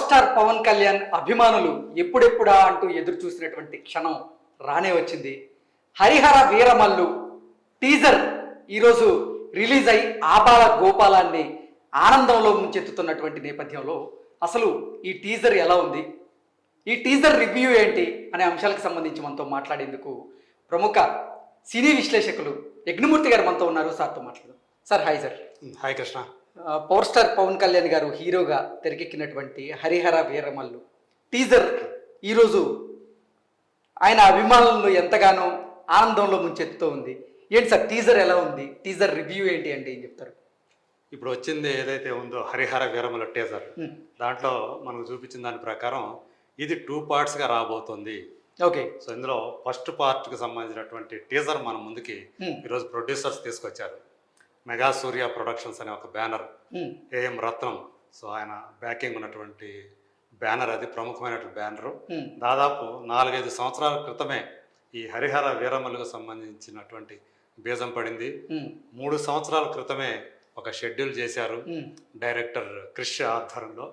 Star Pawan Kalyan అభిమానులు ఎప్పుడెప్పుడా అంటూ ఎదురు చూసినటువంటి క్షణం రానే వచ్చింది. హరిహర వీరమల్లు టీజర్ ఈరోజు రిలీజ్ అయి ఆబాల గోపాలాన్ని ఆనందంలో ముంచెత్తుతున్నటువంటి నేపథ్యంలో అసలు ఈ టీజర్ ఎలా ఉంది, ఈ టీజర్ రివ్యూ ఏంటి అనే అంశాలకు సంబంధించి మనతో మాట్లాడేందుకు ప్రముఖ సినీ విశ్లేషకులు యజ్ఞమూర్తి గారు మనతో ఉన్నారు. సార్తో మాట్లాడదాం. Sir hi sir. Hi Krishna. Power star Pawan Kalyan garu హీరోగా తెరకెక్కినటువంటి హరిహర వీరమల్లు టీజర్ ఈరోజు ఆయన అభిమానులను ఎంతగానో ఆనందంలో ముంచెత్తుతూ ఉంది. ఏంటి సార్ టీజర్ ఎలా ఉంది, టీజర్ రివ్యూ ఏంటి అంటే ఏం చెప్తారు? ఇప్పుడు వచ్చింది ఏదైతే ఉందో హరిహర వీరమల్లు టీజర్, దాంట్లో మనకు చూపించిన దాని ప్రకారం ఇది 2 పార్ట్స్గా రాబోతుంది. ఓకే. సో ఇందులో ఫస్ట్ పార్ట్కి సంబంధించినటువంటి టీజర్ మన ముందుకి ఈరోజు ప్రొడ్యూసర్స్ తీసుకొచ్చారు. మెగా సూర్య ప్రొడక్షన్స్ అనే ఒక బ్యానర్, ఏఎం రత్నం, సో ఆయన బ్యాకింగ్ ఉన్నటువంటి బ్యానర్, అది ప్రముఖమైనటువంటి బ్యానరు. దాదాపు 4-5 సంవత్సరాల క్రితమే ఈ హరిహర వీరమల్లుకు సంబంధించినటువంటి బీజం పడింది. 3 సంవత్సరాల క్రితమే ఒక షెడ్యూల్ చేశారు డైరెక్టర్ క్రిష్ ఆధ్వర్యంలో.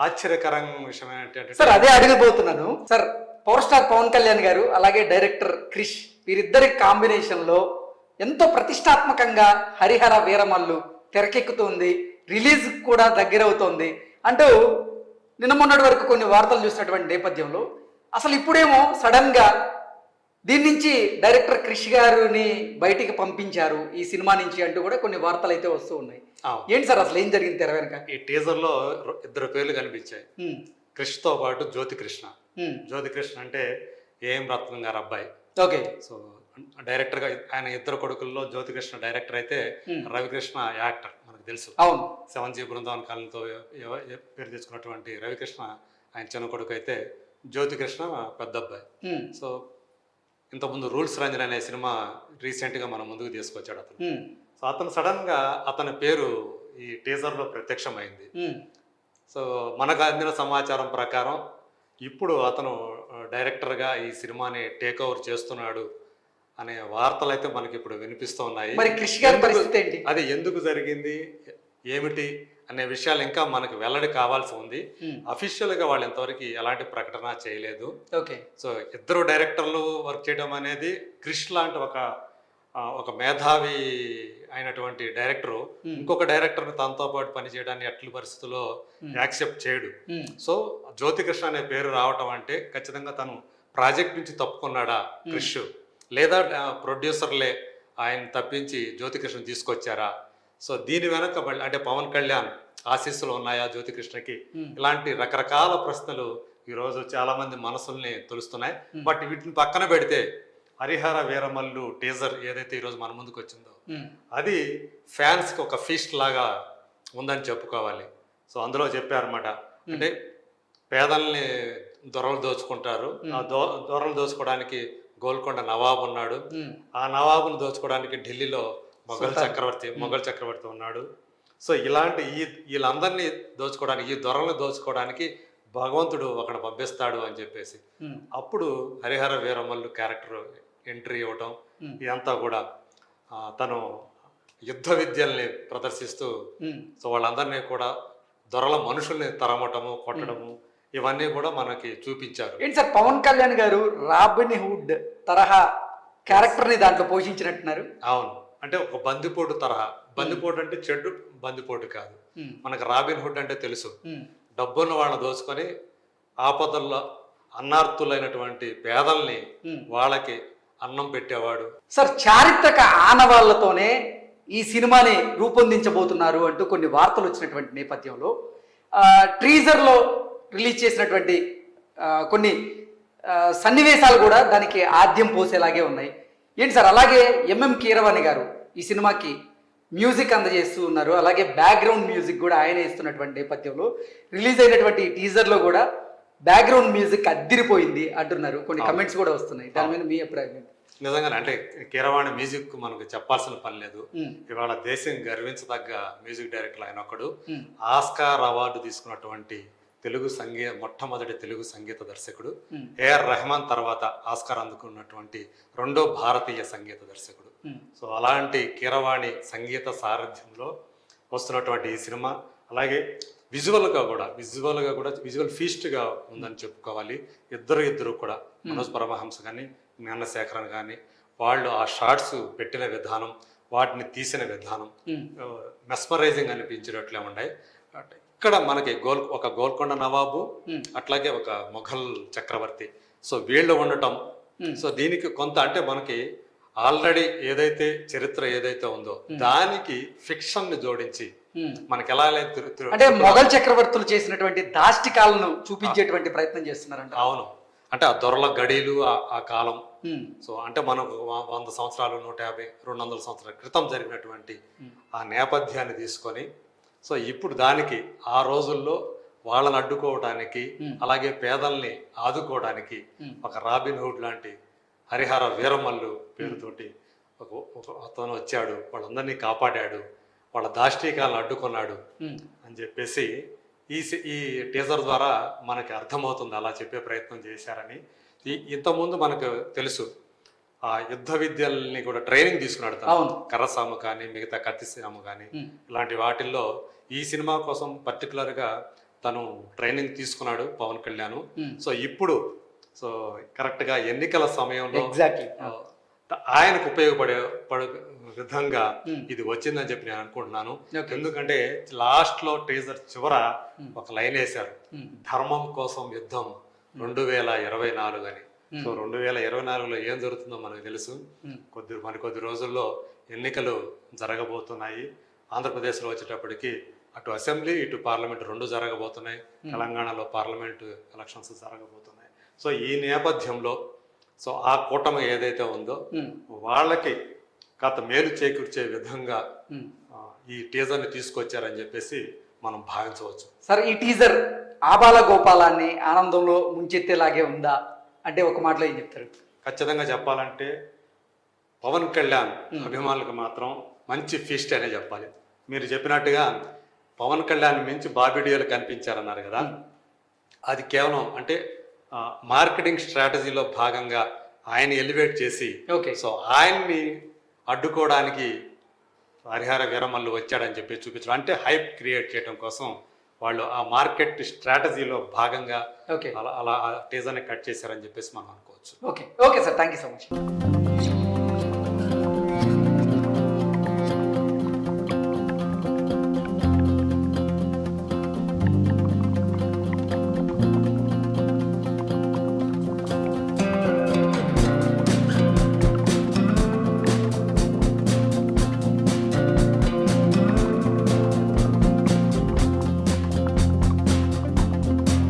ఆశ్చర్యకరమైన విషయం ఏంటంటే సార్ అదే అడగబోతున్నాను sir. Power star Pawan Kalyan garu అలాగే డైరెక్టర్ క్రిష్ వీరిద్దరి కాంబినేషన్లో ఎంతో ప్రతిష్టాత్మకంగా హరిహర వీరమల్లు తెరకెక్కుతుంది, రిలీజ్ కూడా దగ్గరవుతోంది అంటూ నిన్న మొన్నటి వరకు కొన్ని వార్తలు చూసినటువంటి నేపథ్యంలో అసలు ఇప్పుడేమో సడన్గా దీని నుంచి డైరెక్టర్ క్రిష్ గారిని బయటికి పంపించారు ఈ సినిమా నుంచి అంటూ కూడా కొన్ని వార్తలు అయితే వస్తూ ఉన్నాయి. ఏంటి సార్ అసలు ఏం జరిగింది తెర వెనక? ఈ టీజర్లో 2 పేర్లు కనిపించాయి, క్రిష్తో పాటు జ్యోతి కృష్ణ. జ్యోతి కృష్ణ అంటే ఏఎం రత్నం గారు అబ్బాయి. ఓకే. సో డైరెక్టర్గా ఆయన 2 కొడుకుల్లో జ్యోతి కృష్ణ డైరెక్టర్ అయితే రవికృష్ణ యాక్టర్, మనకు తెలుసు. అవును. 7G బృందావన్ కాలంతో పేరు తెచ్చుకున్నటువంటి రవికృష్ణ ఆయన చిన్న కొడుకు అయితే జ్యోతి కృష్ణ పెద్ద అబ్బాయి. సో ఇంతకుముందు రూల్స్ రంజన్ అనే సినిమా రీసెంట్గా మన ముందుకు తీసుకొచ్చాడు అతను. సో అతను సడన్గా అతని పేరు ఈ టీజర్లో ప్రత్యక్షమైంది. సో మనకు అందిన సమాచారం ప్రకారం ఇప్పుడు అతను డైరెక్టర్గా ఈ సినిమాని టేక్ ఓవర్ చేస్తున్నాడు అనే వార్తలు అయితే మనకి ఇప్పుడు వినిపిస్తూ ఉన్నాయి. మరి క్రిష్ గారి పరిస్థితి ఏంటి? అది ఎందుకు జరిగింది, ఏమిటి అనే విషయాలు ఇంకా మనకు వెల్లడి కావాల్సి ఉంది. అఫీషియల్గా వాళ్ళు ఇంతవరకు ఎలాంటి ప్రకటన చేయలేదు. ఓకే. సో 2 డైరెక్టర్లు వర్క్ చేయడం అనేది, క్రిష్ లాంటి ఒక మేధావి అయినటువంటి డైరెక్టరు ఇంకొక డైరెక్టర్ని తనతో పాటు పనిచేయడాన్ని ఎట్ల పరిస్థితుల్లో యాక్సెప్ట్ చేయడు. సో జ్యోతి కృష్ణ అనే పేరు రావటం అంటే ఖచ్చితంగా తను ప్రాజెక్ట్ నుంచి తప్పుకున్నాడా క్రిష్, లేదా ప్రొడ్యూసర్లే ఆయన తప్పించి జ్యోతి కృష్ణ తీసుకొచ్చారా? సో దీని వెనక అంటే పవన్ కళ్యాణ్ ఆశీస్సులు ఉన్నాయా జ్యోతి కృష్ణకి? ఇలాంటి రకరకాల ప్రశ్నలు ఈరోజు చాలా మంది మనసుల్ని తొలుస్తున్నాయి. బట్ వీటిని పక్కన పెడితే హరిహర వీరమల్లు టీజర్ ఏదైతే ఈరోజు మన ముందుకు వచ్చిందో అది ఫ్యాన్స్కి ఒక ఫీస్ట్ లాగా ఉందని చెప్పుకోవాలి. సో అందులో చెప్పారన్నమాట, అంటే పేదల్ని దొరలు దోచుకుంటారు, ఆ దొరలు దోచుకోవడానికి గోల్కొండ నవాబు ఉన్నాడు, ఆ నవాబును దోచుకోవడానికి ఢిల్లీలో మొఘల్ చక్రవర్తి ఉన్నాడు. సో ఇలాంటి వీళ్ళందరినీ దోచుకోవడానికి, ఈ దొరలను దోచుకోవడానికి భగవంతుడు ఒకడు పంపిస్తాడు అని చెప్పేసి అప్పుడు హరిహర వీరమల్లు క్యారెక్టర్ ఎంట్రీ ఇవ్వటం, ఇదంతా కూడా తను యుద్ధ విద్యల్ని ప్రదర్శిస్తూ సో వాళ్ళందరినీ కూడా దొరల మనుషుల్ని తరమటము, కొట్టడము, ఇవన్నీ కూడా మనకి చూపించారు. ఏంటి సార్ పవన్ కళ్యాణ్ గారు రాబిన్ హుడ్ తరహా క్యారెక్టర్ని దాంట్లో పోషించినట్టున్నారు? అవును, అంటే ఒక బందిపోటు తరహా. బందిపోటు అంటే చెడు బందిపోటు కాదు. మనకు రాబిన్ హుడ్ అంటే తెలుసు, డబ్బున్న వాళ్ళని దోచుకొని ఆపదల్లో అన్నార్తులైనటువంటి పేదల్ని వాళ్ళకి అన్నం పెట్టేవాడు. సార్ చారిత్రక ఆనవాళ్లతోనే ఈ సినిమాని రూపొందించబోతున్నారు అంటూ కొన్ని వార్తలు వచ్చినటువంటి నేపథ్యంలో టీజర్లో రిలీజ్ చేసినటువంటి కొన్ని సన్నివేశాలు కూడా దానికి ఆద్యం పోసేలాగే ఉన్నాయి. ఏంటి సార్, అలాగే ఎంఎం కీరవాణి గారు ఈ సినిమాకి మ్యూజిక్ అందజేస్తూ ఉన్నారు, అలాగే బ్యాక్గ్రౌండ్ మ్యూజిక్ కూడా ఆయన ఇస్తున్నటువంటి నేపథ్యంలో రిలీజ్ అయినటువంటి ఈ టీజర్లో కూడా బ్యాక్గ్రౌండ్ మ్యూజిక్ అద్దిరిపోయింది అంటున్నారు, కొన్ని కమెంట్స్ కూడా వస్తున్నాయి. దాని మీద మీ అభిప్రాయం? నిజంగానే అంటే కీరవాణి మ్యూజిక్ మనకు చెప్పాల్సిన పని లేదు. ఇవాళ దేశం గర్వించదగ్గ మ్యూజిక్ డైరెక్టర్ ఆయన ఒకడు. ఆస్కార్ అవార్డు తీసుకున్నటువంటి మొట్టమొదటి తెలుగు సంగీత దర్శకుడు. ఏఆర్ రెహమాన్ తర్వాత ఆస్కార్ అందుకున్నటువంటి 2వ భారతీయ సంగీత దర్శకుడు. సో అలాంటి కీరవాణి సంగీత సారథ్యంలో వస్తున్నటువంటి ఈ సినిమా, అలాగే విజువల్గా కూడా విజువల్ ఫీస్ట్గా ఉందని చెప్పుకోవాలి. ఇద్దరు కూడా మనోజ్ పరమహంస కానీ జ్ఞానశేఖరన్ కానీ వాళ్ళు ఆ షార్ట్స్ పెట్టిన విధానం, వాటిని తీసిన విధానం మెస్మరైజింగ్ అనిపించినట్లే ఉన్నాయి. ఇక్కడ మనకి ఒక గోల్కొండ నవాబు, అట్లాగే ఒక మొఘల్ చక్రవర్తి, సో వీళ్ళు ఉండటం, సో దీనికి కొంత అంటే మనకి ఆల్రెడీ ఏదైతే చరిత్ర ఏదైతే ఉందో దానికి ఫిక్షన్ ని జోడించి మనకి ఎలా అంటే మొఘల్ చక్రవర్తులు చేసినటువంటి దాష్టికాలను చూపించేటువంటి ప్రయత్నం చేస్తున్నారంట. అవును, అంటే ఆ దొరల గడీలు ఆ కాలం, సో అంటే మనకు 100 సంవత్సరాలు 150 200 సంవత్సరాల క్రితం జరిగినటువంటి ఆ నేపథ్యాన్ని తీసుకొని, సో ఇప్పుడు దానికి ఆ రోజుల్లో వాళ్ళని అడ్డుకోవడానికి, అలాగే పేదల్ని ఆదుకోవడానికి ఒక రాబిన్ హుడ్ లాంటి హరిహర వీరమల్లు పేరుతోటి ఒక అతను వచ్చాడు, వాళ్ళందరినీ కాపాడాడు, వాళ్ళ దాష్టీకాలను అడ్డుకున్నాడు అని చెప్పేసి ఈ టీజర్ ద్వారా మనకి అర్థమవుతుంది. అలా చెప్పే ప్రయత్నం చేశారని. ఇంతకుముందు మనకు తెలుసు ఆ యుద్ధ విద్యల్ని కూడా ట్రైనింగ్ తీసుకున్నాడు తను. కర్రసాము కానీ మిగతా కత్తిసాము కానీ ఇలాంటి వాటిల్లో ఈ సినిమా కోసం పర్టికులర్గా తను ట్రైనింగ్ తీసుకున్నాడు పవన్ కళ్యాణ్. సో ఇప్పుడు సో కరెక్ట్గా ఎన్నికల సమయంలో ఆయనకు ఉపయోగపడే విధంగా ఇది వచ్చిందని చెప్పి నేను అనుకుంటున్నాను. ఎందుకంటే లాస్ట్ లో టీజర్ చివర ఒక లైన్ వేశారు, ధర్మం కోసం యుద్ధం 2024 అని. సో 2024లో ఏం జరుగుతుందో మనకు తెలుసు. మరికొద్ది రోజుల్లో ఎన్నికలు జరగబోతున్నాయి. ఆంధ్రప్రదేశ్లో వచ్చేటప్పటికి అటు అసెంబ్లీ ఇటు పార్లమెంట్ 2 జరగబోతున్నాయి. తెలంగాణలో పార్లమెంటు ఎలక్షన్స్ జరగబోతున్నాయి. సో ఈ నేపథ్యంలో సో ఆ కూటమి ఏదైతే ఉందో వాళ్ళకి కాస్త మేలు చేకూర్చే విధంగా ఈ టీజర్ని తీసుకొచ్చారని చెప్పేసి మనం భావించవచ్చు. సార్, ఈ టీజర్ ఆబాల గోపాలాన్ని ఆనందంలో ముంచెత్తేలాగే ఉందా అంటే ఒక మాటలో ఏం చెప్తారు? ఖచ్చితంగా చెప్పాలంటే పవన్ కళ్యాణ్ అభిమానులకు మాత్రం మంచి ఫీస్ట్ అనే చెప్పాలి. మీరు చెప్పినట్టుగా పవన్ కళ్యాణ్ మించి బాబిడియోలు కనిపించారన్నారు కదా, అది కేవలం అంటే మార్కెటింగ్ స్ట్రాటజీలో భాగంగా ఆయన ఎలివేట్ చేసి సో ఆయన్ని అడ్డుకోవడానికి హరిహర వీరమల్లు వచ్చాడని చెప్పి చూపించడం, అంటే హైప్ క్రియేట్ చేయడం కోసం వాళ్ళు ఆ మార్కెట్ స్ట్రాటజీలో భాగంగా అలా టీజర్ని కట్ చేశారని చెప్పేసి మనం అనుకోవచ్చు. Okay sir, thank you so much.